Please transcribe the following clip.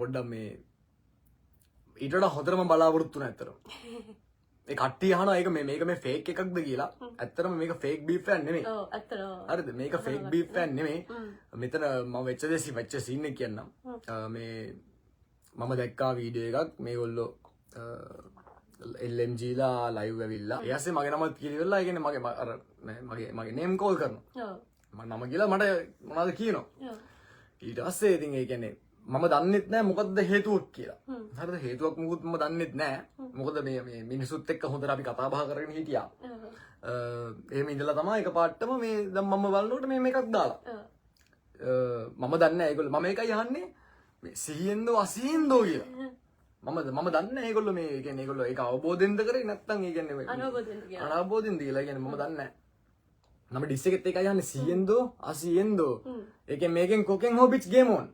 පොඩ්ඩක් මේ ඊට වඩා හොඳටම බලාපොරොත්තු වෙන ඇත්තටම. ඒ කට්ටිය අහනවා ඒක මේක මේ ෆේක් එකක්ද කියලා. ඇත්තටම මේක ෆේක් බීෆ් එකක් නෙමෙයි. ඔව් ඇත්තටම. හරිද? මේක ෆේක් බීෆ් එකක් නෙමෙයි. මෙතන මම වෙච්ච සීන් එක කියන්නම්. මේ මම දැක්කා වීඩියෝ එකක් මේගොල්ලෝ LMG ලා ලයිව් ඇවිල්ලා. ඊට පස්සේ මගේ නම කිලිවෙලා ඒ කියන්නේ මගේ නේම් කෝල් කරනවා. ඔව්. මම නම කියලා මට මොනවද කියනවා. ඔව්. ඊට පස්සේ ඉතින් ඒ කියන්නේ මම දන්නෙත් නෑ මොකද්ද හේතුවක් කියලා. හරිද? හේතුවක් මොකුත් මම දන්නෙත් නෑ. මොකද මේ මිනිසුත් එක්ක හොඳට අපි කතා බහ කරගෙන හිටියා. එහෙම ඉඳලා තමයි එකපාරටම මේ දැන් මම බලනකොට මේ මේකක් දාලා. මම දන්නේ නෑ ඒගොල්ලෝ මම ඒකයි අහන්නේ මේ සිහියෙන්දෝ අසිහියෙන්දෝ කියලා. මම දන්නේ නෑ ඒගොල්ලෝ මේ කියන්නේ ඒගොල්ලෝ ඒක අවබෝධයෙන්ද කරේ නැත්නම් ඒ කියන්නේ අනවබෝධයෙන්ද කියලා. අනවබෝධයෙන්ද කියලා. ඒ කියන්නේ මම දන්නේ නෑ. මම ඩිස් එකෙත් එකයි අහන්නේ සිහියෙන්දෝ අසිහියෙන්දෝ. ඒ කියන්නේ මේකෙන් කොකෙන් හොබිච් ගේම් ඔන්.